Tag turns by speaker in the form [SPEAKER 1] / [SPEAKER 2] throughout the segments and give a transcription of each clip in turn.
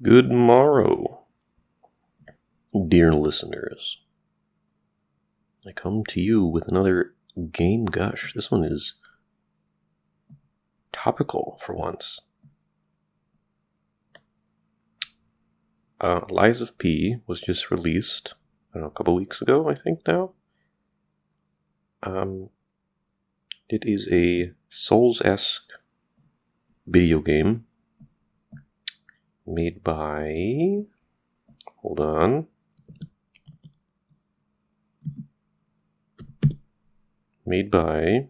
[SPEAKER 1] Good morrow, dear listeners. I come to you with another game gush. This one is topical for once. Lies of P was just released, I don't know, a couple weeks ago, I think now. It is a Souls-esque video game made by... Hold on. Made by...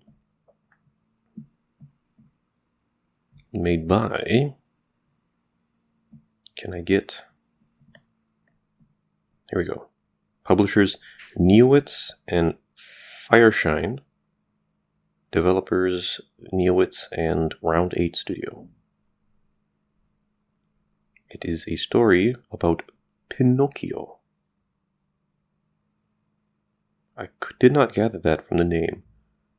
[SPEAKER 1] Can I get... Here we go. Publishers Neowitz and Fireshine. Developers Neowitz and Round 8 Studio. It is a story about Pinocchio. I did not gather that from the name,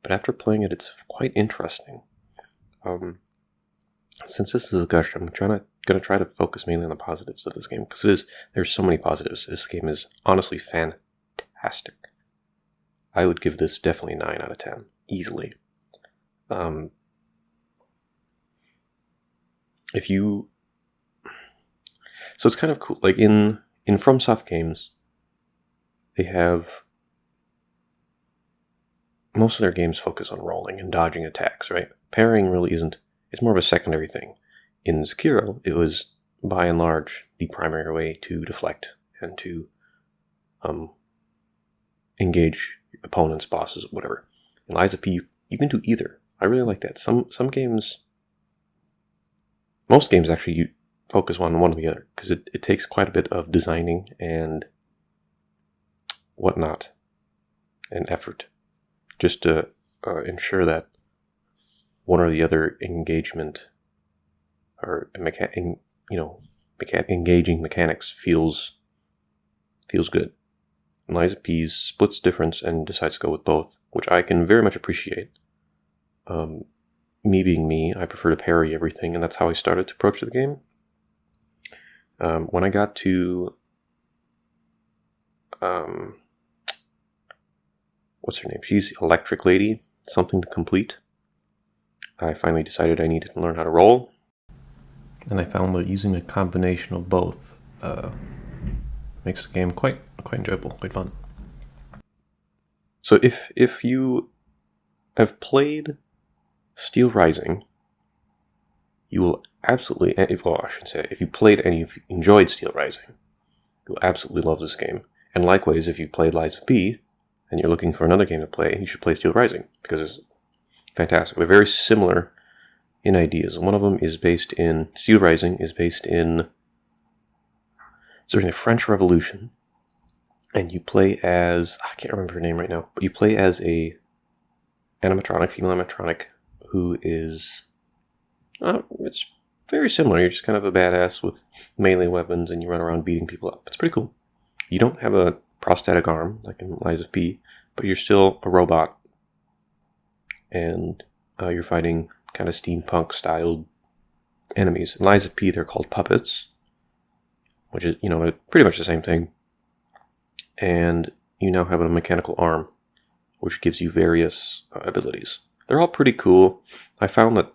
[SPEAKER 1] but after playing it, it's quite interesting. Since this is a gush, I'm gonna try to focus mainly on the positives of this game, because there's so many positives. This game is honestly fantastic. I would give this definitely 9 out of 10, easily. So it's kind of cool. Like in FromSoft games, they have most of their games focus on rolling and dodging attacks, right? Parrying really isn't. It's more of a secondary thing. In Sekiro, it was by and large the primary way to deflect and to engage opponents, bosses, whatever. In Lies of P, you can do either. I really like that. Some games, most games actually, you focus on one or the other, because it takes quite a bit of designing and whatnot and effort just to ensure that one or the other engagement or engaging mechanics feels good. And Lies of P splits difference and decides to go with both, which I can very much appreciate. Me being me, I prefer to parry everything, and that's how I started to approach the game. When I got to what's her name? She's Electric Lady, something to complete. I finally decided I needed to learn how to roll, and I found that using a combination of both makes the game quite enjoyable, quite fun. So if you have played Steel Rising, you will absolutely, if you played and you've enjoyed Steel Rising, you'll absolutely love this game. And likewise, if you played Lies of P and you're looking for another game to play, you should play Steel Rising, because it's fantastic. They're very similar in ideas. One of them is Steel Rising is based in during the French Revolution, and you play as, I can't remember her name right now, but you play as a female animatronic, who is, it's very similar. You're just kind of a badass with melee weapons, and you run around beating people up. It's pretty cool. You don't have a prosthetic arm, like in Lies of P, but you're still a robot, and you're fighting kind of steampunk-styled enemies. In Lies of P, they're called puppets, which is, pretty much the same thing. And you now have a mechanical arm, which gives you various abilities. They're all pretty cool. I found that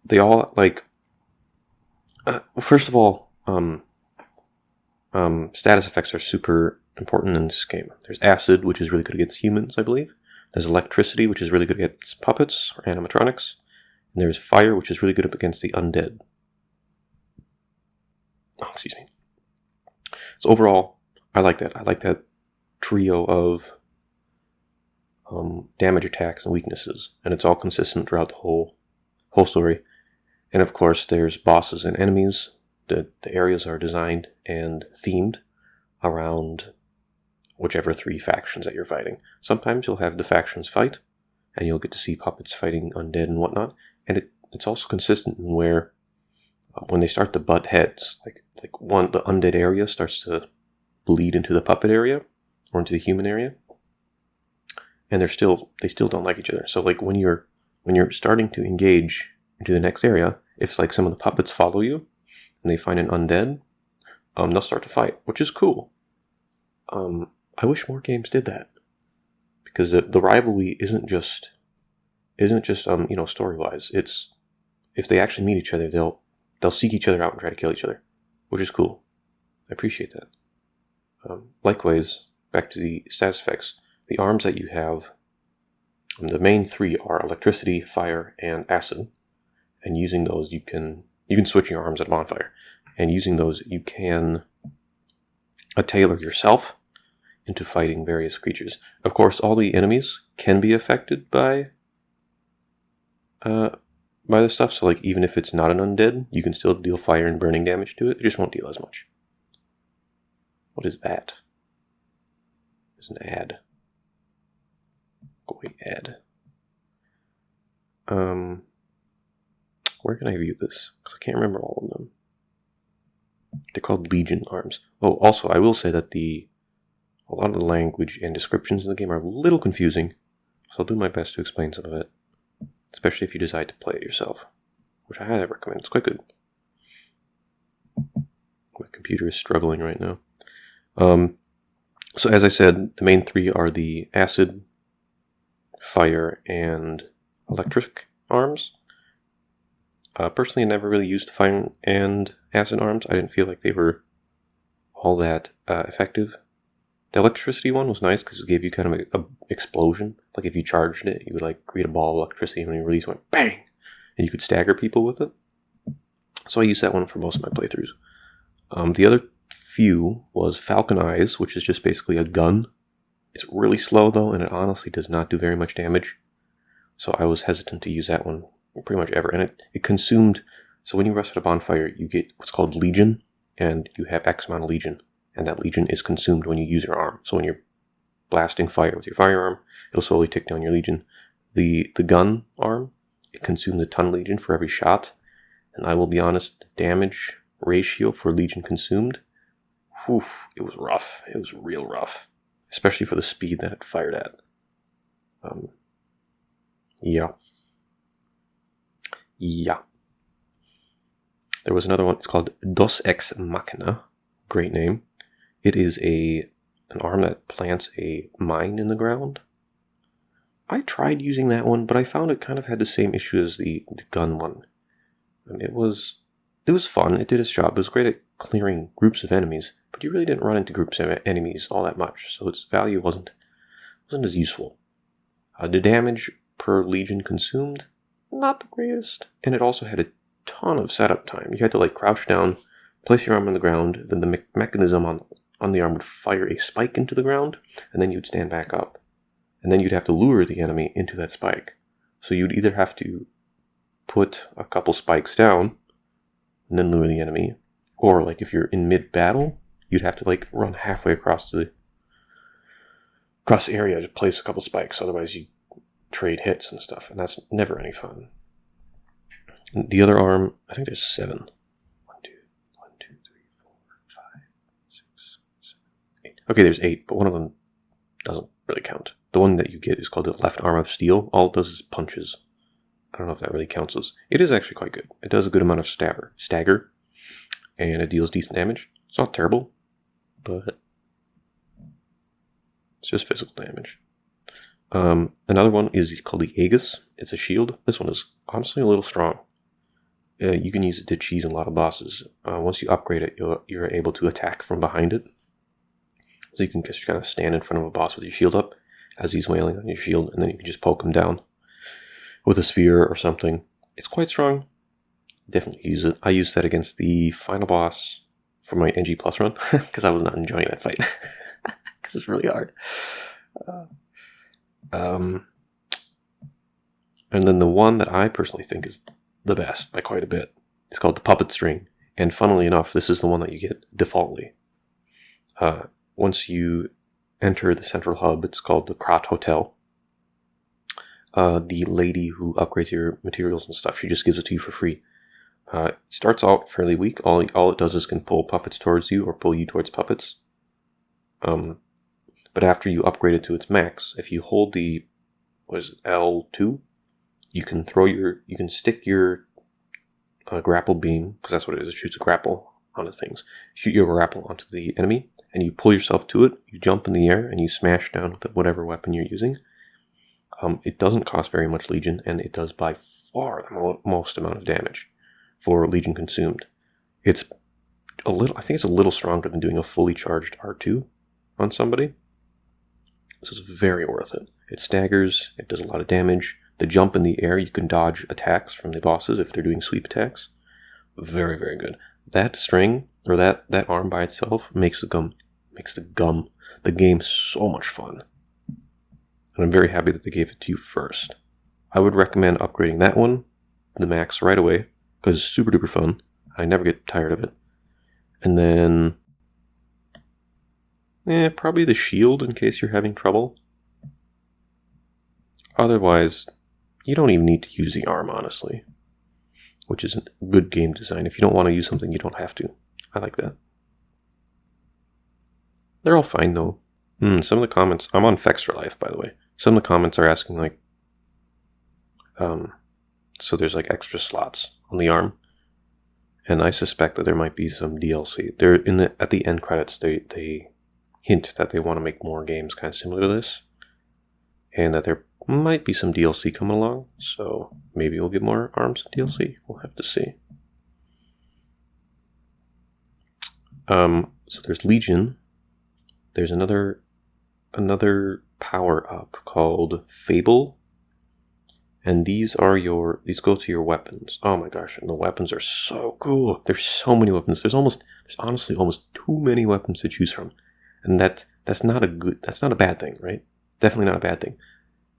[SPEAKER 1] they all, first of all, status effects are super important in this game. There's acid, which is really good against humans, I believe. There's electricity, which is really good against puppets or animatronics. And there's fire, which is really good up against the undead. Oh, excuse me. So overall, I like that. I like that trio of damage attacks and weaknesses, and it's all consistent throughout the whole story. And of course, there's bosses and enemies. The areas are designed and themed around whichever 3 factions that you're fighting. Sometimes you'll have the factions fight, and you'll get to see puppets fighting undead and whatnot. And it's also consistent in where when they start to butt heads, the undead area starts to bleed into the puppet area or into the human area, and they still don't like each other. So when you're starting to engage into the next area, if like some of the puppets follow you and they find an undead, they'll start to fight, which is cool. I wish more games did that, because the rivalry isn't just story wise. It's if they actually meet each other, they'll seek each other out and try to kill each other, which is cool. I appreciate that. Likewise, back to the status effects, the arms that you have, the main three are electricity, fire, and acid. And using those, you can switch your arms at bonfire. And using those, you can tailor yourself into fighting various creatures. Of course, all the enemies can be affected by this stuff. So, like, even if it's not an undead, you can still deal fire and burning damage to it. It just won't deal as much. What is that? It's an ad. Go away, ad. Where can I view this? Because I can't remember all of them. They're called Legion arms. Oh, also, I will say that a lot of the language and descriptions in the game are a little confusing, so I'll do my best to explain some of it, especially if you decide to play it yourself, which I highly recommend. It's quite good. My computer is struggling right now. So as I said, the main three are the acid, fire, and electric arms. Personally, I never really used the fire and acid arms. I didn't feel like they were all that effective. The electricity one was nice because it gave you kind of a explosion. Like if you charged it, you would like create a ball of electricity, and when you release it, went bang, and you could stagger people with it. So I used that one for most of my playthroughs. The other few was Falcon Eyes, which is just basically a gun. It's really slow though, and it honestly does not do very much damage. So I was hesitant to use that one pretty much ever. And it consumed, so when you rest at a bonfire, you get what's called Legion, and you have X amount of Legion, and that Legion is consumed when you use your arm. So when you're blasting fire with your firearm, it'll slowly tick down your Legion. The gun arm, it consumes a ton of Legion for every shot, and I will be honest, the damage ratio for Legion consumed, whew, it was rough. It was real rough, especially for the speed that it fired at. Yeah. There was another one. It's called Dos Ex Machina. Great name. It is an arm that plants a mine in the ground. I tried using that one, but I found it kind of had the same issue as the gun one. It was fun. It did its job. It was great at clearing groups of enemies, but you really didn't run into groups of enemies all that much, so its value wasn't as useful. The damage per Legion consumed, not the greatest, and it also had a ton of setup time. You had to like crouch down, place your arm on the ground, then the mechanism on the arm would fire a spike into the ground, and then you'd stand back up. And then you'd have to lure the enemy into that spike. So you'd either have to put a couple spikes down, and then lure the enemy, or like if you're in mid-battle, you'd have to like run halfway across the area to place a couple spikes, otherwise you trade hits and stuff, and that's never any fun. And the other arm, I think there's 7. 1, 2, 3, 4, 5, 6, 7, 8. Okay, there's 8, but one of them doesn't really count. The one that you get is called the left arm of steel. All it does is punches. I don't know if that really counts as... It is actually quite good. It does a good amount of stagger, and it deals decent damage. It's not terrible, but it's just physical damage. Another one is called the Aegis. It's a shield. This one is honestly a little strong. You can use it to cheese a lot of bosses. Once you upgrade it, you're able to attack from behind it. So you can just kind of stand in front of a boss with your shield up as he's wailing on your shield, and then you can just poke him down with a spear or something. It's quite strong. Definitely use it. I used that against the final boss for my NG Plus run, because I was not enjoying that fight. Because it's really hard. And then the one that I personally think is the best by quite a bit is called the Puppet String. And funnily enough, this is the one that you get defaultly. Once you enter the central hub, it's called the Krat Hotel. The lady who upgrades your materials and stuff, she just gives it to you for free. It starts out fairly weak. All it does is can pull puppets towards you or pull you towards puppets. But after you upgrade it to its max, if you hold the L2, you can stick your a grapple beam, because that's what it is. It shoots a grapple onto things. Shoot your grapple onto the enemy, and you pull yourself to it. You jump in the air, and you smash down with whatever weapon you're using. It doesn't cost very much Legion, and it does by far the most amount of damage for Legion consumed. It's a little, I think it's a little stronger than doing a fully charged R2 on somebody. So it's very worth it. It staggers, it does a lot of damage. The jump in the air, you can dodge attacks from the bosses if they're doing sweep attacks. Very, very good. That string, or that arm by itself, makes the game so much fun. And I'm very happy that they gave it to you first. I would recommend upgrading that one, the max, right away, because it's super duper fun. I never get tired of it. And then, probably the shield in case you're having trouble. Otherwise, you don't even need to use the arm, honestly. Which is good game design. If you don't want to use something, you don't have to. I like that. They're all fine, though. Some of the comments... I'm on Fex for Life, by the way. Some of the comments are asking, like... so there's, like, extra slots on the arm. And I suspect that there might be some DLC. At the end credits, they hint that they want to make more games kind of similar to this. And that there might be some DLC coming along. So maybe we'll get more arms in DLC. We'll have to see. So there's Legion. There's another power up called Fable. And these go to your weapons. Oh my gosh, and the weapons are so cool. There's so many weapons. There's honestly almost too many weapons to choose from. And that's not a bad thing, right? Definitely not a bad thing.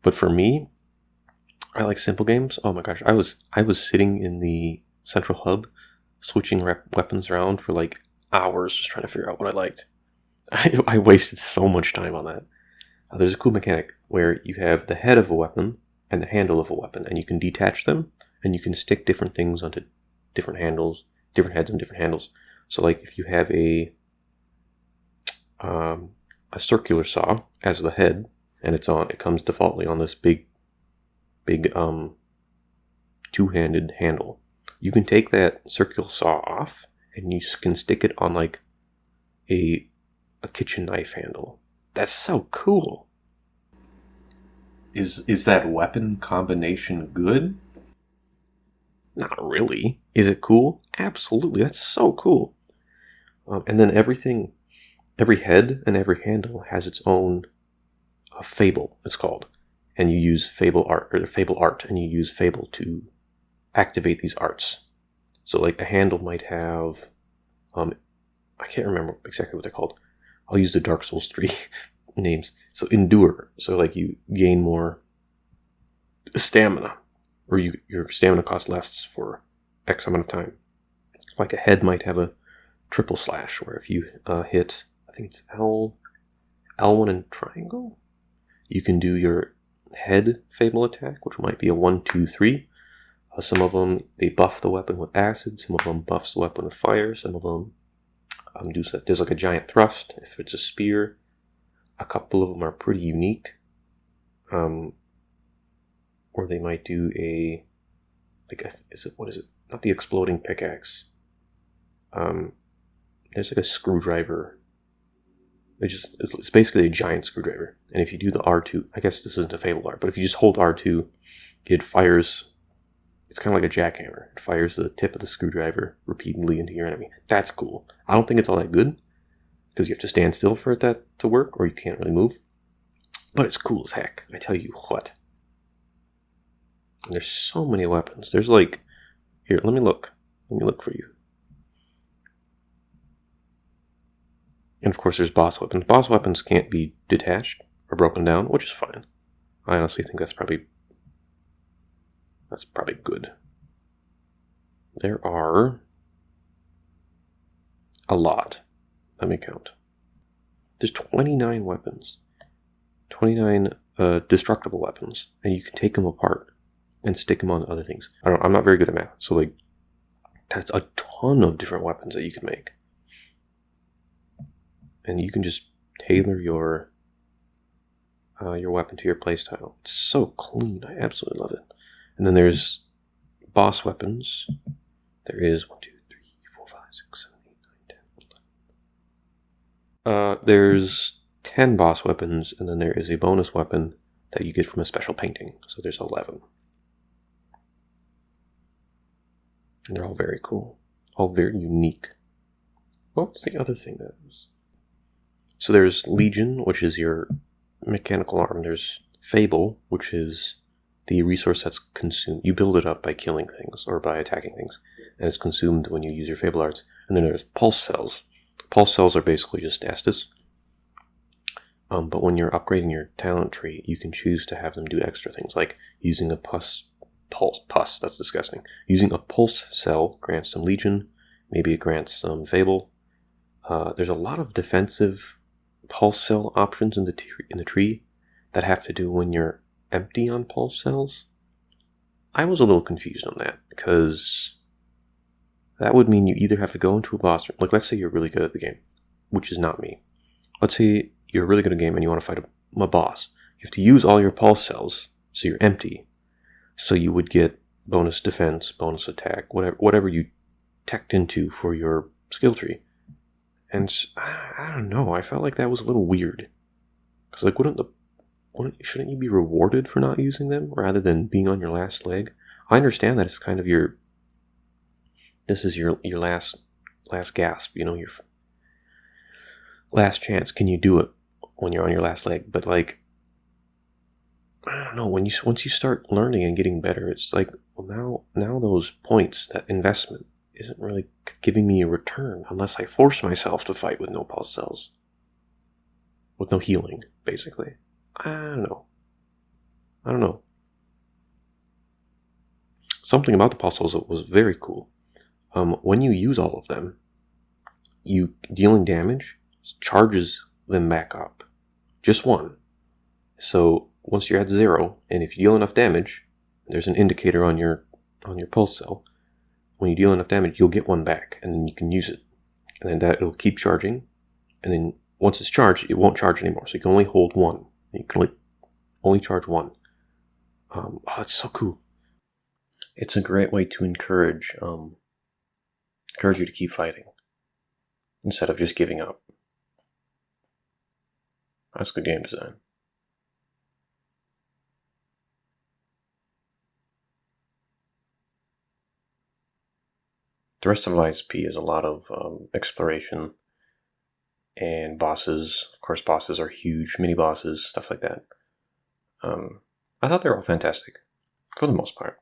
[SPEAKER 1] But for me, I like simple games. Oh my gosh, I was sitting in the central hub switching weapons around for like hours just trying to figure out what I liked. I wasted so much time on that. There's a cool mechanic where you have the head of a weapon and the handle of a weapon, and you can detach them, and you can stick different things onto different handles, different heads and different handles. So like if you have a circular saw as the head, and it comes defaultly on this big two-handed handle. You can take that circular saw off, and you can stick it on like a kitchen knife handle. That's so cool. Is that weapon combination good? Not really. Is it cool? Absolutely. That's so cool. And then every head and every handle has its own Fable, it's called. And you use Fable art, and you use Fable to activate these arts. So like a handle might have, I can't remember exactly what they're called. I'll use the Dark Souls 3 names. So endure. So like you gain more stamina, or your stamina cost less for X amount of time. Like a head might have a triple slash, where if you hit, I think it's L1 and triangle, you can do your head Fable attack, which might be a 1, 2, 3. Some of them, they buff the weapon with acid. Some of them buffs the weapon with fire. Some of them there's like a giant thrust if it's a spear. A couple of them are pretty unique. Or they might do what is it? Not the exploding pickaxe. There's like a screwdriver. It's basically a giant screwdriver. And if you do the R2, I guess this isn't a Fable art, but if you just hold R2, it fires. It's kind of like a jackhammer. It fires the tip of the screwdriver repeatedly into your enemy. That's cool. I don't think it's all that good, because you have to stand still for that to work, or you can't really move. But it's cool as heck, I tell you what. And there's so many weapons. There's like... Here, let me look. Let me look for you. And of course there's boss weapons. Boss weapons can't be detached or broken down, which is fine. I honestly think that's probably good. There are a lot. Let me count. There's 29 weapons. 29 destructible weapons. And you can take them apart and stick them on other things. I'm not very good at math. So like, that's a ton of different weapons that you can make. And you can just tailor your weapon to your playstyle. It's so clean. I absolutely love it. And then there's boss weapons There is 1, 2, 3, 4, 5, 6, 7, 8, 9, 10. There's 10 boss weapons, and then there is a bonus weapon that you get from a special painting. So there's 11. And they're all very cool. All very unique. What's the other thing that is? So there's Legion, which is your mechanical arm. There's Fable, which is the resource that's consumed. You build it up by killing things or by attacking things, and it's consumed when you use your Fable arts. And then there's Pulse Cells. Pulse Cells are basically just Estus. But when you're upgrading your talent tree, you can choose to have them do extra things, like using a pus, that's disgusting. Using a Pulse Cell grants some Legion, maybe it grants some Fable. There's a lot of defensive Pulse Cell options in the tree that have to do when you're empty on Pulse Cells. I was a little confused on that, because that would mean you either have to go into a boss, like let's say you're really good at the game, which is not me. Let's say you're really good at a game and you want to fight a boss. You have to use all your Pulse Cells, so you're empty. So you would get bonus defense, bonus attack, whatever you teched into for your skill tree. And I don't know, I felt like that was a little weird. Because like, shouldn't you be rewarded for not using them rather than being on your last leg? I understand that it's kind of this is your last gasp, your last chance. Can you do it when you're on your last leg? But like, I don't know, once you start learning and getting better, it's like, well, now those points, that investment, isn't really giving me a return unless I force myself to fight with no Pulse Cells. With no healing, basically. I don't know. Something about the Pulse Cells was very cool. When you use all of them, you dealing damage charges them back up. Just one. So once you're at 0, and if you deal enough damage, there's an indicator on your Pulse Cell. When you deal enough damage, you'll get one back, and then you can use it. And then it'll keep charging, and then once it's charged, it won't charge anymore. So you can only hold one. You can only charge one. It's so cool. It's a great way to encourage you to keep fighting instead of just giving up. That's good game design. The rest of ISP is a lot of exploration and bosses. Of course, bosses are huge, mini bosses, stuff like that. I thought they were all fantastic, for the most part.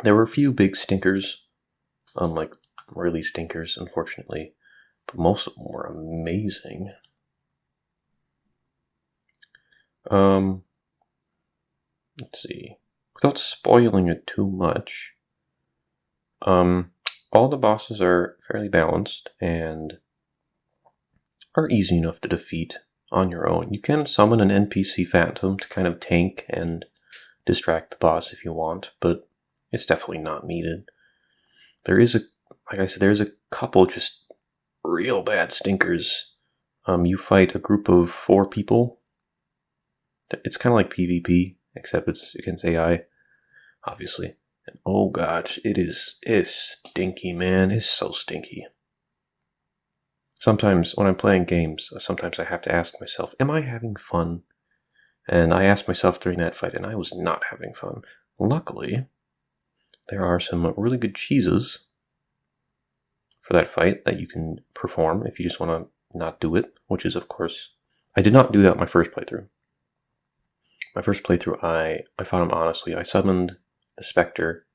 [SPEAKER 1] There were a few big stinkers, like really stinkers, unfortunately, but most of them were amazing. Let's see. Without spoiling it too much, all the bosses are fairly balanced and are easy enough to defeat on your own. You can summon an NPC Phantom to kind of tank and distract the boss if you want, but it's definitely not needed. There's a couple just real bad stinkers. You fight a group of 4 people. It's kind of like PvP, except it's against AI, obviously. And oh gosh, it's stinky, man. It's so stinky. Sometimes when I'm playing games, sometimes I have to ask myself, am I having fun? And I asked myself during that fight, and I was not having fun. Luckily, there are some really good cheeses for that fight that you can perform if you just want to not do it, which is, of course, I did not do that my first playthrough. My first playthrough, I fought him honestly. I summoned the Spectre,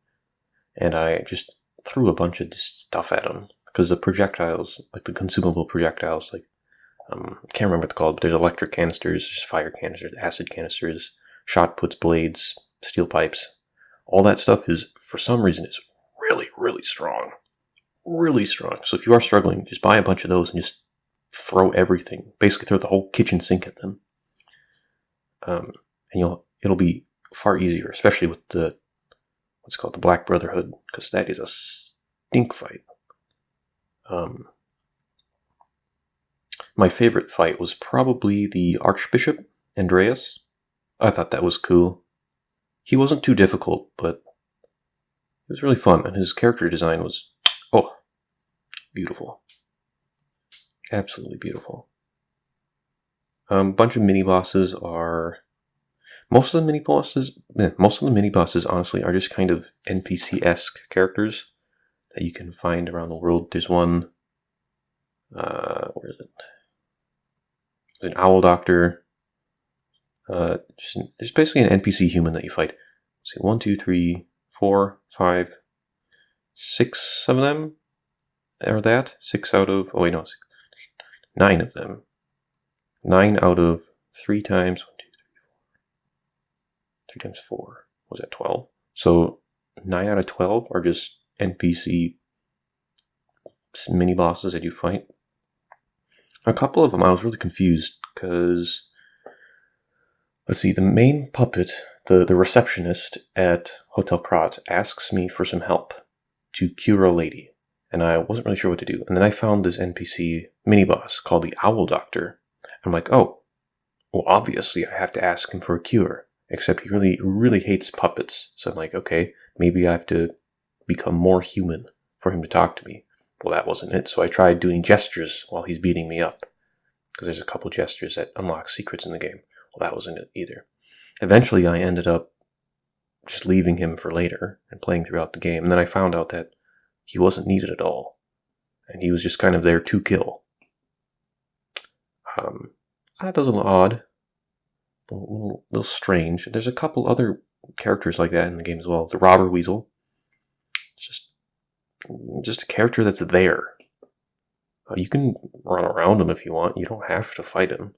[SPEAKER 1] and I just threw a bunch of stuff at him. Because the projectiles, like the consumable projectiles, like, I can't remember what they're called, but there's electric canisters, there's fire canisters, acid canisters, shot puts, blades, steel pipes. All that stuff is, for some reason, is really, really strong. Really strong. So if you are struggling, just buy a bunch of those and just throw everything. Basically throw the whole kitchen sink at them. And it'll be far easier, especially with what's called the Black Brotherhood, because that is a stink fight. My favorite fight was probably the Archbishop, Andreas. I thought that was cool. He wasn't too difficult, but it was really fun, and his character design was beautiful. Absolutely beautiful. Bunch of mini bosses are... Most of the mini bosses, honestly, are just kind of NPC-esque characters that you can find around the world. There's one... where is it? There's an owl doctor. It's basically an NPC human that you fight. Let's see, 1, 2, 3, 4, 5, 6 of them are that. 6 out of... Oh, wait, no. 9 of them. 9 out of 3 times... 1, 2, 3, 4. 3 times 4. Was that 12? So 9 out of 12 are just NPC mini bosses that you fight. A couple of them I was really confused because... Let's see, the main puppet, the receptionist at Hotel Krat, asks me for some help to cure a lady. And I wasn't really sure what to do. And then I found this NPC mini-boss called the Owl Doctor. I'm like, oh, well, obviously I have to ask him for a cure. Except he really, really hates puppets. So I'm like, okay, maybe I have to become more human for him to talk to me. Well, that wasn't it. So I tried doing gestures while he's beating me up. Because there's a couple gestures that unlock secrets in the game. Well, that wasn't it either. Eventually, I ended up just leaving him for later and playing throughout the game. And then I found out that he wasn't needed at all. And he was just kind of there to kill. That was a little odd. A little strange. There's a couple other characters like that in the game as well. The Robber Weasel. It's just a character that's there. You can run around him if you want. You don't have to fight him.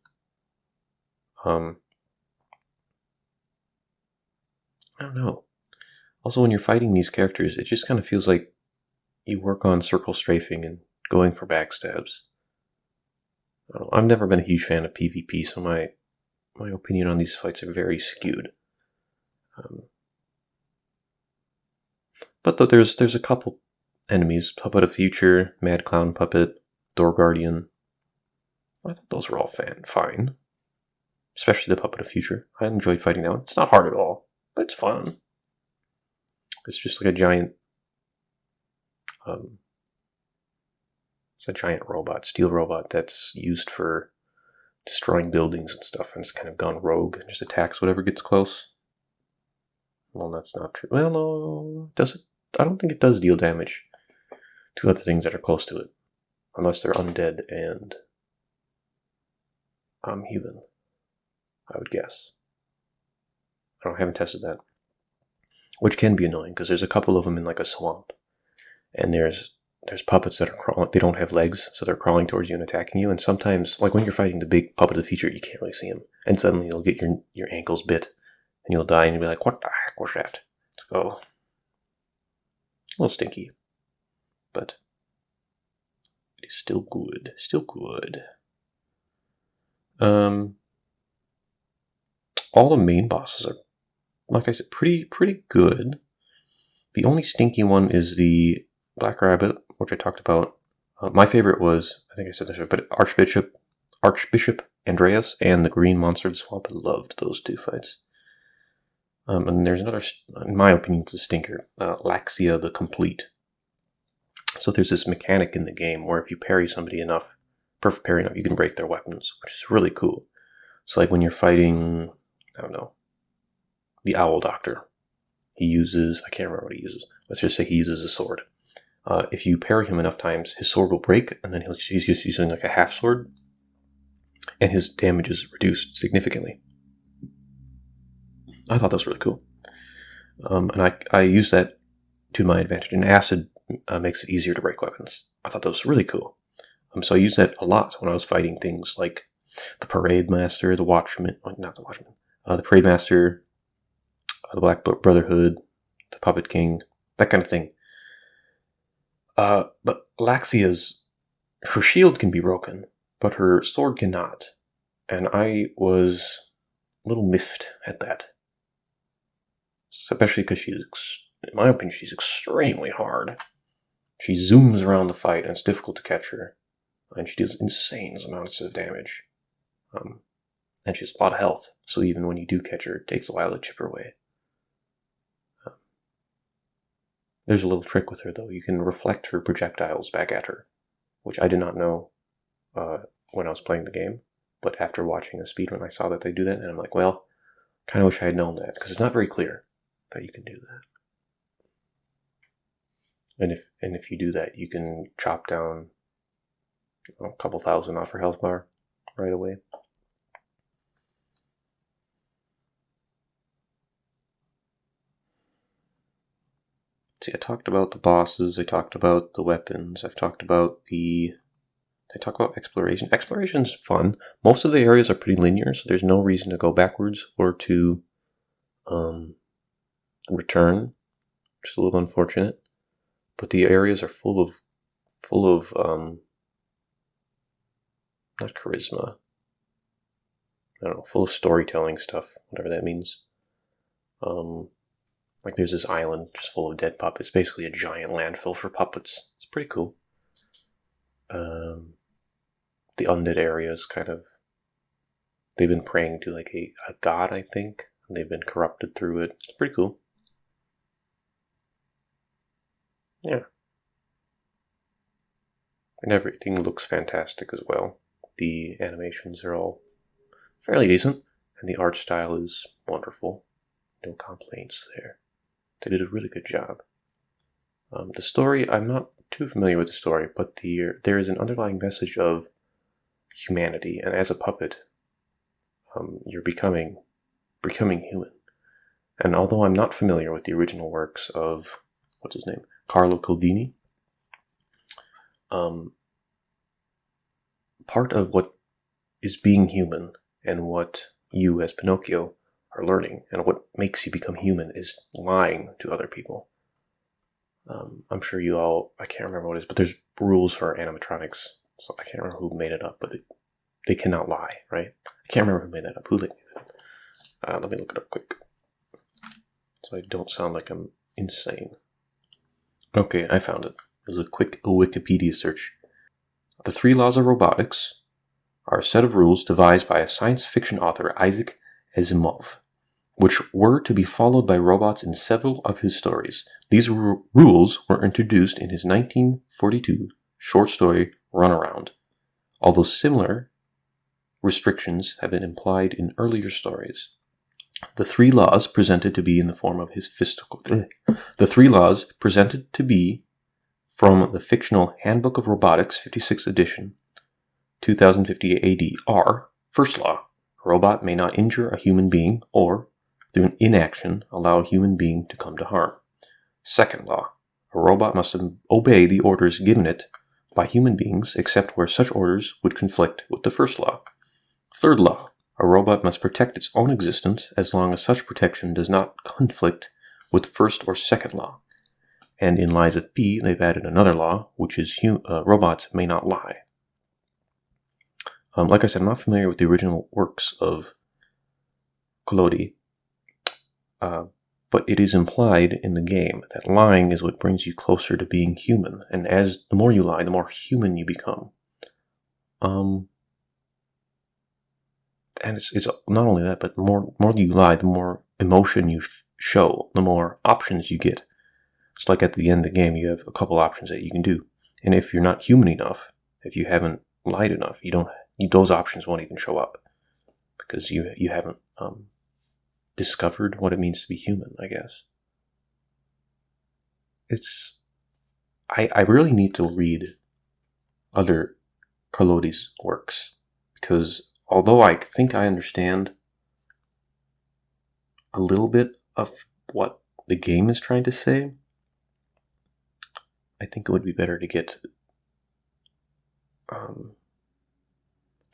[SPEAKER 1] I don't know. Also, when you're fighting these characters, it just kind of feels like you work on circle strafing and going for backstabs. I've never been a huge fan of PvP, so my opinion on these fights are very skewed. But though there's a couple enemies: Puppet of Future, Mad Clown Puppet, Door Guardian. I thought those were all fine. Especially the Puppet of Future. I enjoyed fighting that one. It's not hard at all, but it's fun. It's just like a giant... it's a giant robot, steel robot, that's used for destroying buildings and stuff, and it's kind of gone rogue and just attacks whatever gets close. Well, that's not true. Well, no, does it? I don't think it does deal damage to other things that are close to it. Unless they're undead and... human. I would guess. I haven't tested that. Which can be annoying, because there's a couple of them in like a swamp. And there's puppets that are crawling. They don't have legs, so they're crawling towards you and attacking you. And sometimes, like when you're fighting the big Puppet of the Future, you can't really see him. And suddenly you'll get your ankles bit, and you'll die, and you'll be like, what the heck was that? Let's go. A little stinky. But it is still good. Still good. All the main bosses are, like I said, pretty good. The only stinky one is the Black Rabbit, which I talked about. My favorite was, I think I said this, but Archbishop Andreas and the Green Monster of the Swamp. I loved those two fights. And there's another, in my opinion, it's a stinker, Laxia the Complete. So there's this mechanic in the game where if you parry somebody enough, perfect parry enough, you can break their weapons, which is really cool. So like when you're fighting, I don't know, the Owl Doctor, he uses, I can't remember what he uses. Let's just say he uses a sword. If you parry him enough times, his sword will break, and then he's just using like a half sword, and his damage is reduced significantly. I thought that was really cool. And I use that to my advantage. And acid makes it easier to break weapons. I thought that was really cool. So I used that a lot when I was fighting things like the Parade Master, the Watchman, not the Watchman, the Parade Master, the Black Brotherhood, the Puppet King, that kind of thing. But Laxia's, her shield can be broken, but her sword cannot. And I was a little miffed at that. Especially because in my opinion, she's extremely hard. She zooms around the fight, and it's difficult to catch her. And she does insane amounts of damage. And she has a lot of health, so even when you do catch her, it takes a while to chip her away. There's a little trick with her, though. You can reflect her projectiles back at her. which I did not know when I was playing the game. But after watching a speedrun, I saw that they do that, and I'm like, well, kind of wish I had known that, because it's not very clear that you can do that. And if you do that, you can chop down a couple thousand off your health bar right away. See, I talked about the bosses, I talked about the weapons, I've talked about I talk about exploration. Exploration's fun. Most of the areas are pretty linear, so there's no reason to go backwards or to return, which is a little unfortunate. But the areas are full of not charisma. I don't know, full of storytelling stuff, whatever that means. Like there's this island just full of dead puppets, basically a giant landfill for puppets. It's pretty cool. The undead areas they've been praying to like a god, I think. And they've been corrupted through it. It's pretty cool. Yeah. And everything looks fantastic as well. The animations are all fairly decent, and the art style is wonderful. No complaints there. They did a really good job. The story, I'm not too familiar with the story, but there is an underlying message of humanity, and as a puppet, you're becoming human. And although I'm not familiar with the original works of, what's his name, Carlo Caldini, part of what is being human and what you as Pinocchio are learning and what makes you become human is lying to other people. I'm sure you all, I can't remember what it is, but there's rules for animatronics. So I can't remember who made it up, but they cannot lie, right? I can't remember who made that up. Who made it up? Let me look it up quick, so I don't sound like I'm insane. Okay, I found it. It was a quick Wikipedia search. The 3 laws of robotics are a set of rules devised by a science fiction author, Isaac Asimov, which were to be followed by robots in several of his stories. These rules were introduced in his 1942 short story Runaround, although similar restrictions have been implied in earlier stories. The 3 laws presented to be in the form of his The 3 laws presented to be from the fictional Handbook of Robotics, 56th edition, 2050 AD, are: first law, a robot may not injure a human being or, through an inaction, allow a human being to come to harm. Second law, a robot must obey the orders given it by human beings except where such orders would conflict with the first law. Third law, a robot must protect its own existence as long as such protection does not conflict with first or second law. And in Lies of P, they've added another law, which is robots may not lie. Like I said, I'm not familiar with the original works of Collodi, but it is implied in the game that lying is what brings you closer to being human, and as the more you lie, the more human you become. And it's not only that, but the more you lie, the more emotion you show, the more options you get. It's like at the end of the game, you have a couple options that you can do, and if you're not human enough, if you haven't lied enough, those options won't even show up because you haven't discovered what it means to be human, I guess. I really need to read other Collodi's works, because although I think I understand a little bit of what the game is trying to say, I think it would be better to get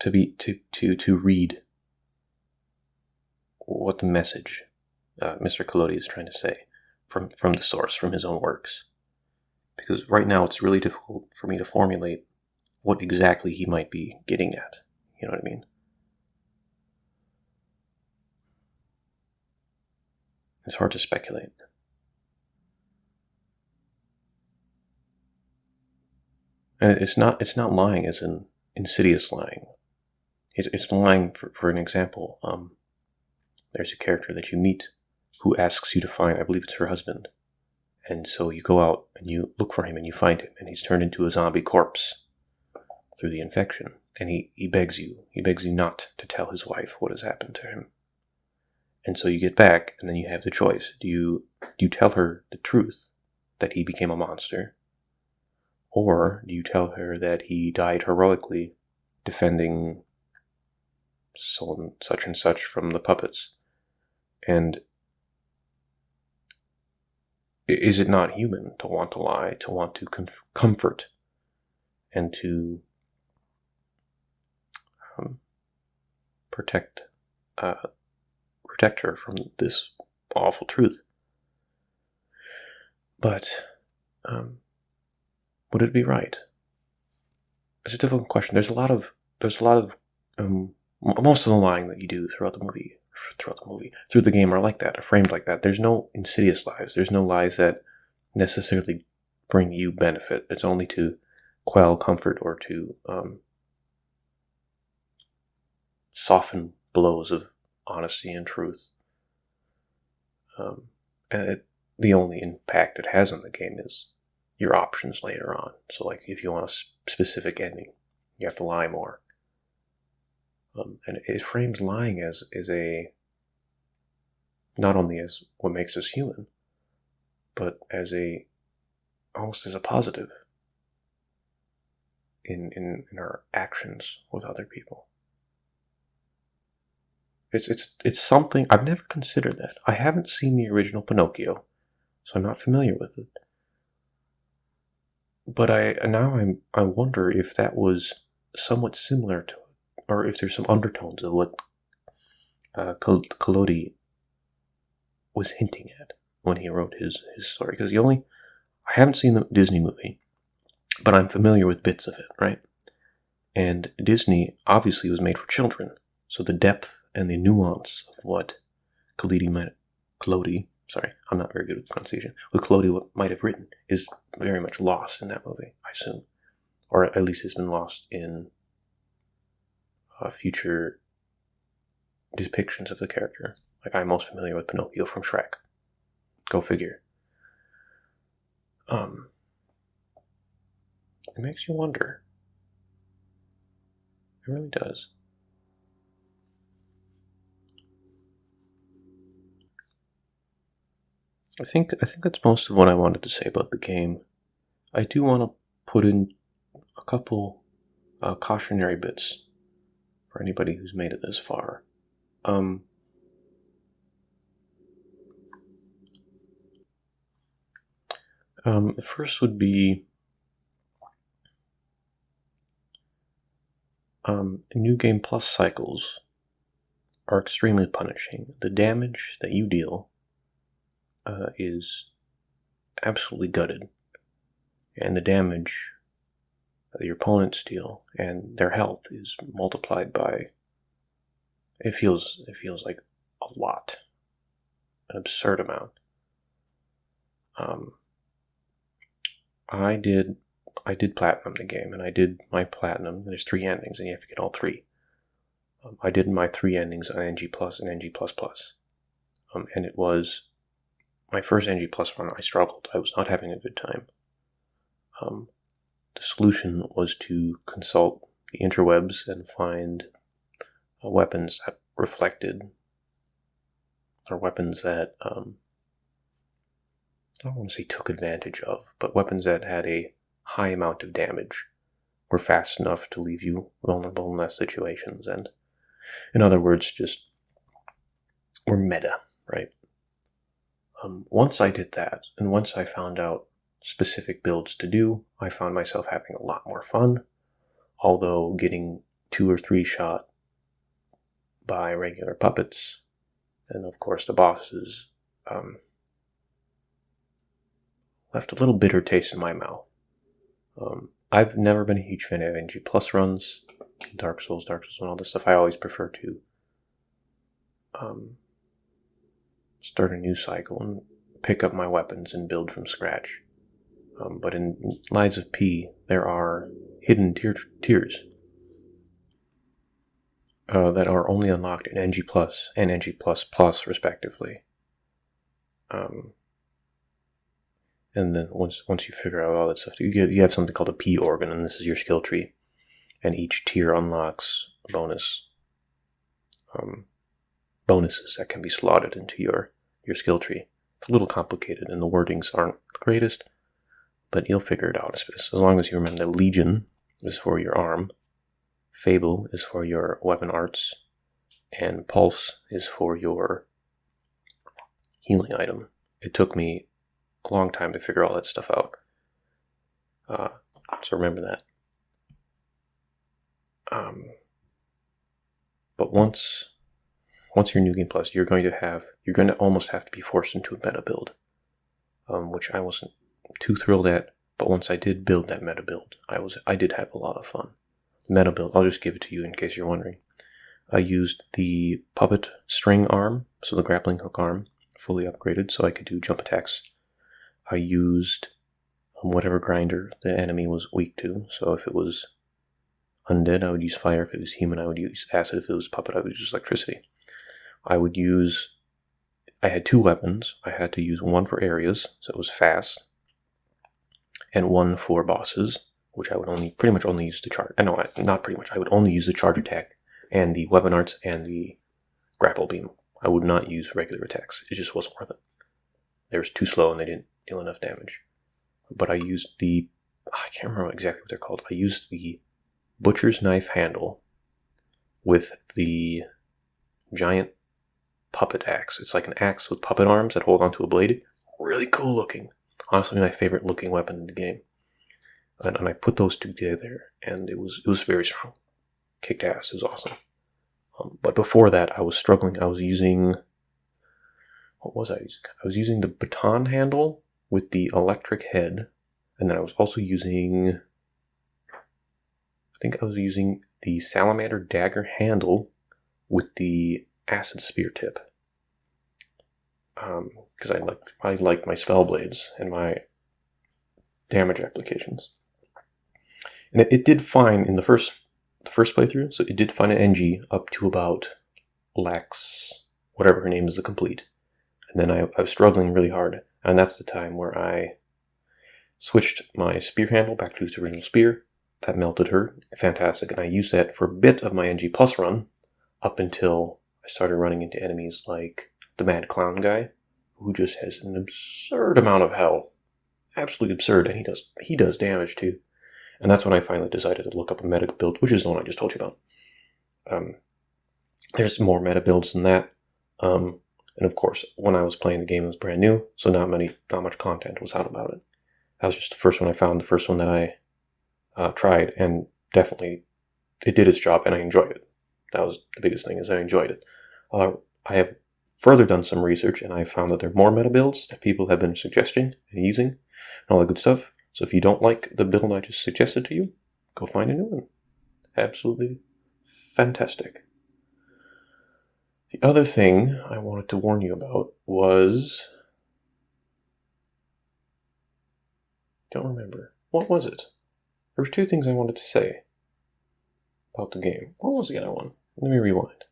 [SPEAKER 1] to read what the message Mr. Collodi is trying to say from the source, from his own works. Because right now it's really difficult for me to formulate what exactly he might be getting at. You know what I mean? It's hard to speculate. And it's not lying as in insidious lying. It's lying, for an example. There's a character that you meet who asks you to find, I believe it's her husband. And so you go out and you look for him and you find him, and he's turned into a zombie corpse. through the infection, and he begs you not to tell his wife what has happened to him. And so you get back, and then you have the choice. Do you tell her the truth, that he became a monster? Or do you tell her that he died heroically defending such and such from the puppets? And is it not human to want to lie, to want to comfort, and to protect her from this awful truth? But would it be right? It's a difficult question. There's a lot of most of the lying that you do through the game are like that, are framed like that. There's no insidious lies. There's no lies that necessarily bring you benefit. It's only to quell, comfort, or to soften blows of honesty and truth. The only impact it has on the game is your options later on. So, like, if you want a specific ending, you have to lie more. And it frames lying as not only as what makes us human, but as almost as a positive in our actions with other people. It's something I've never considered that. I haven't seen the original Pinocchio, so I'm not familiar with it. But I wonder if that was somewhat similar to, or if there's some undertones of what Collodi was hinting at when he wrote his story. Because I haven't seen the Disney movie, but I'm familiar with bits of it, right? And Disney obviously was made for children, so the depth and the nuance of what Collodi, sorry, I'm not very good with pronunciation, what Collodi might have written is very much lost in that movie, I assume. Or at least has been lost in future depictions of the character. Like, I'm most familiar with Pinocchio from Shrek. Go figure. It makes you wonder. It really does. I think that's most of what I wanted to say about the game. I do want to put in a couple cautionary bits for anybody who's made it this far. The first would be New Game Plus cycles are extremely punishing. The damage that you deal is absolutely gutted, and the damage that your opponents deal and their health is multiplied by. It feels like a lot, an absurd amount. I did platinum the game, and I did my platinum. There's 3 endings, and you have to get all 3. I did my 3 endings on NG Plus and NG++. And it was my first NG Plus run. I struggled. I was not having a good time. The solution was to consult the interwebs and find weapons that reflected, or weapons that I don't want to say took advantage of, but weapons that had a high amount of damage, were fast enough to leave you vulnerable in less situations, and in other words, just were meta, right? Once I did that, and once I found out specific builds to do, I found myself having a lot more fun, although getting 2 or 3 shot by regular puppets, and of course the bosses, left a little bitter taste in my mouth. I've never been a huge fan of NG Plus runs, Dark Souls and all this stuff. I always prefer to start a new cycle and pick up my weapons and build from scratch. But in Lies of P, there are hidden tiers that are only unlocked in NG Plus and NG Plus respectively. And then once you figure out all that stuff, you have something called a P organ, and this is your skill tree. and each tier unlocks bonuses that can be slotted into your skill tree. It's a little complicated, and the wordings aren't the greatest, but you'll figure it out as long as you remember that Legion is for your arm, Fable is for your weapon arts, and Pulse is for your healing item. It took me a long time to figure all that stuff out. So remember that. But once you're New Game Plus, you're going to almost have to be forced into a meta build, which I wasn't too thrilled at. But once I did build that meta build, I did have a lot of fun. Meta build, I'll just give it to you in case you're wondering. I used the puppet string arm, so the grappling hook arm, fully upgraded, so I could do jump attacks. I used whatever grinder the enemy was weak to, so if it was undead, I would use fire. If it was human, I would use acid. If it was puppet, I would use electricity. I had 2 weapons. I had to use one for areas, so it was fast, and one for bosses, which I would pretty much only use the charge. Not pretty much. I would only use the charge attack and the weapon arts and the grapple beam. I would not use regular attacks. It just wasn't worth it. They were too slow and they didn't deal enough damage. But I used I can't remember exactly what they're called. I used the butcher's knife handle with the giant puppet axe. It's like an axe with puppet arms that hold onto a blade. Really cool looking. Honestly, my favorite looking weapon in the game. And I put those two together, and it was very strong. Kicked ass. It was awesome. But before that, I was struggling. I was using... What was I using? I was using the baton handle with the electric head, and then I was also using... I think I was using the salamander dagger handle with the acid spear tip. Because I like my spell blades and my damage applications. And it did fine in the first playthrough, so it did find an NG up to about Lax, whatever her name is, the complete. And then I was struggling really hard, and that's the time where I switched my spear handle back to its original spear. That melted her. Fantastic. And I used that for a bit of my NG Plus run, up until I started running into enemies like the Mad Clown guy, who just has an absurd amount of health. Absolutely absurd, and he does damage too. And that's when I finally decided to look up a meta build, which is the one I just told you about. There's more meta builds than that. And of course, when I was playing the game, it was brand new, so not much content was out about it. That was just the first one I found, the first one that I tried, and definitely it did its job, and I enjoyed it. That was the biggest thing, is I enjoyed it. I have further done some research, and I found that there are more meta builds that people have been suggesting and using, and all that good stuff. So if you don't like the build I just suggested to you, go find a new one. Absolutely fantastic. The other thing I wanted to warn you about was... don't remember. What was it? There were 2 things I wanted to say about the game. What was the other one? Let me rewind.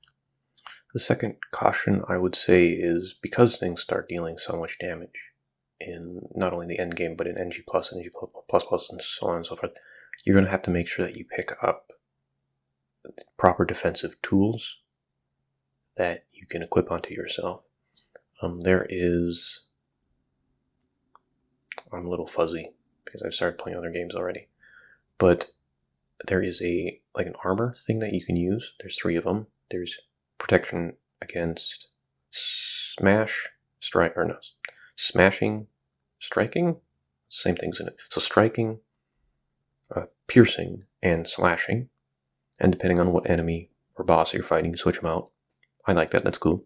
[SPEAKER 1] The second caution I would say is, because things start dealing so much damage in not only the end game, but in NG+, NG++, and so on and so forth, you're going to have to make sure that you pick up proper defensive tools that you can equip onto yourself. I'm a little fuzzy because I've started playing other games already, but there is an armor thing that you can use. There's 3 of them. There's protection against smashing, striking, same things in it. So striking, piercing, and slashing, and depending on what enemy or boss you're fighting, you switch them out. I like that. That's cool.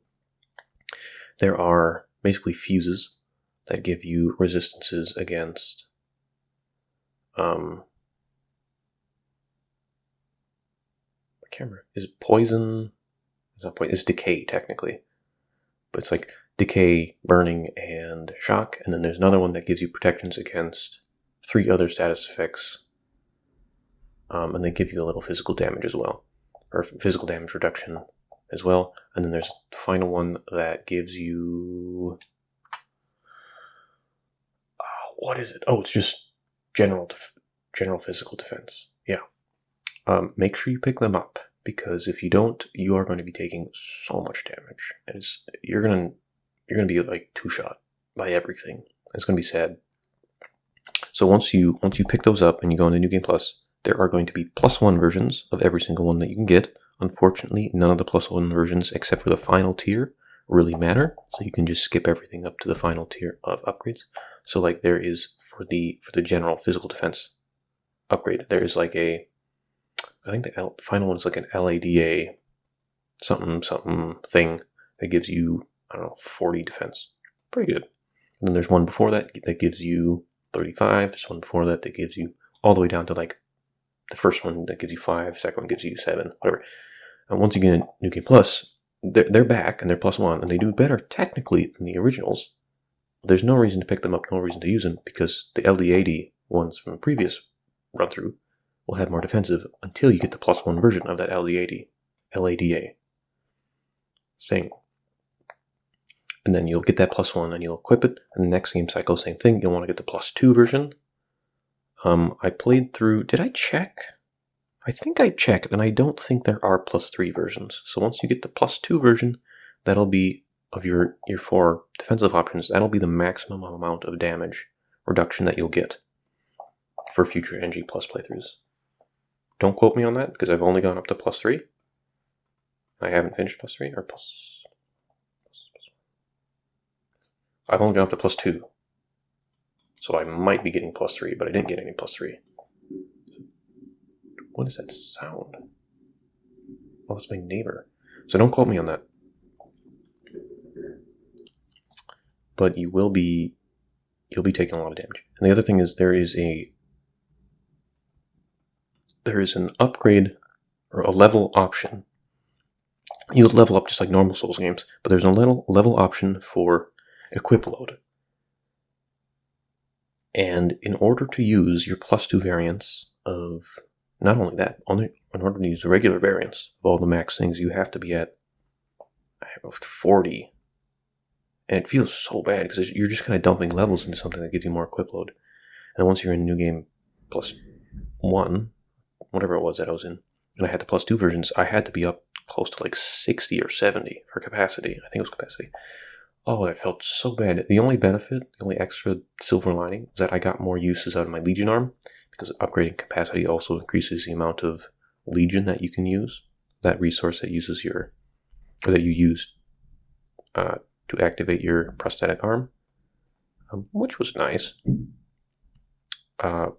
[SPEAKER 1] There are basically fuses that give you resistances against is it poison? It's not poison. It's decay, technically. But it's like decay, burning, and shock. And then there's another one that gives you protections against 3 other status effects. And they give you a little physical damage as well. Or physical damage reduction as well. And then there's the final one that gives you... what is it? Oh, it's just general physical defense. Yeah. make sure you pick them up, because if you don't, you are going to be taking so much damage, and you're gonna be like two-shot by everything. It's gonna be sad. So once you pick those up and you go into New Game Plus, there are going to be +1 versions of every single one that you can get. Unfortunately, none of the +1 versions, except for the final tier, really matter. So you can just skip everything up to the final tier of upgrades. So like there is for the general physical defense upgrade, there is like I think the final one is like an LADA something thing that gives you, I don't know, 40 defense. Pretty good. And then there's one before that gives you 35. There's one before that gives you all the way down to like the first one that gives you 5, second one gives you 7, whatever. And once you get in New Game Plus, they're back and they're +1, and they do better technically than the originals. There's no reason to pick them up, no reason to use them, because the LD80 ones from the previous run through will have more defensive until you get the +1 version of that LD80, LADA thing. And then you'll get that +1 and you'll equip it, and the next game cycle, same thing. You'll want to get the +2 version. I played through, did I check? I think I checked, and I don't think there are +3 versions. So once you get the +2 version, that'll be, of your 4 defensive options, that'll be the maximum amount of damage reduction that you'll get for future NG Plus playthroughs. Don't quote me on that, because I've only gone up to +3. I haven't finished +3, or I've only gone up to +2. So I might be getting +3, but I didn't get any +3. What is that sound? Oh, that's my neighbor. So don't quote me on that. But you'll be taking a lot of damage. And the other thing is there is an upgrade or a level option. You'll level up just like normal Souls games, but there's a level option for equip load. And in order to use your +2 variants of, not only that, in order to use the regular variants of all the max things, you have to be at, I don't know, 40. And it feels so bad because you're just kind of dumping levels into something that gives you more equip load. And once you're in New Game +1, whatever it was that I was in, and I had the +2 versions, I had to be up close to like 60 or 70 for capacity. I think it was capacity. Oh, that felt so bad. The only benefit, the only extra silver lining, is that I got more uses out of my Legion arm, because upgrading capacity also increases the amount of Legion that you can use. That resource that you use to activate your prosthetic arm, which was nice. But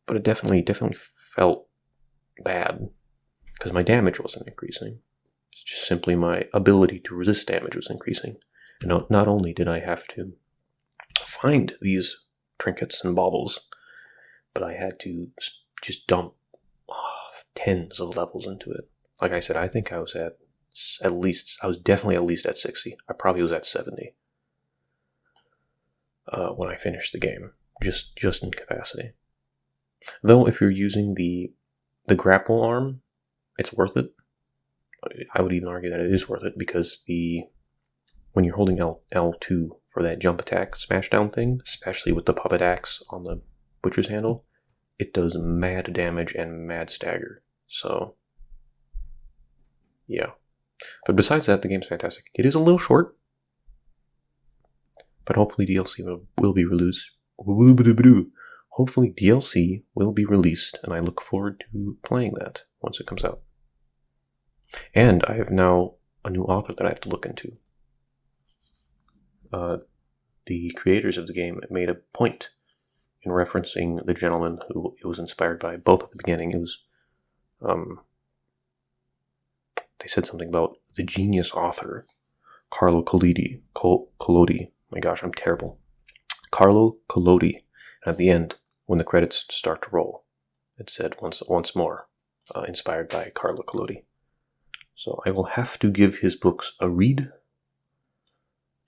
[SPEAKER 1] it definitely felt bad because my damage wasn't increasing. It's just simply my ability to resist damage was increasing. And not only did I have to find these trinkets and baubles, but I had to just dump tens of levels into it. Like I said, I think I was definitely at least at 60. I probably was at 70 when I finished the game, just in capacity. Though if you're using the grapple arm, it's worth it. I would even argue that it is worth it, because when you're holding L2 for that jump attack smashdown thing, especially with the puppet axe on the butcher's handle, it does mad damage and mad stagger. So, yeah. But besides that, the game's fantastic. It is a little short, but hopefully DLC will be released. Hopefully DLC will be released, and I look forward to playing that once it comes out. And I have now a new author that I have to look into. The creators of the game made a point in referencing the gentleman who it was inspired by, both at the beginning. It was, they said something about the genius author, Carlo Collodi. My gosh, I'm terrible. Carlo Collodi. At the end, when the credits start to roll, it said once more, inspired by Carlo Collodi. So I will have to give his books a read,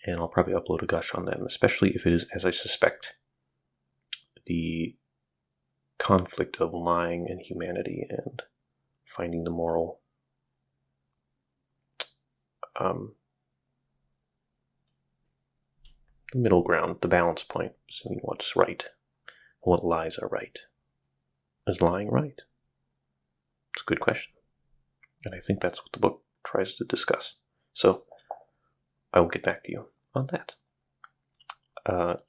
[SPEAKER 1] and I'll probably upload a gush on them, especially if it is, as I suspect, the conflict of lying and humanity and finding the moral the middle ground, the balance point between what's right and what lies are right. Is lying right? It's a good question. And I think that's what the book tries to discuss. So I will get back to you on that.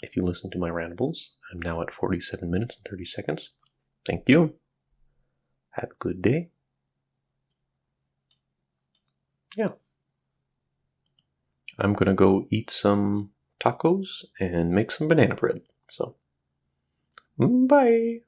[SPEAKER 1] If you listen to my randables, I'm now at 47 minutes and 30 seconds. Thank you. Have a good day. Yeah. I'm gonna go eat some tacos and make some banana bread. So, bye.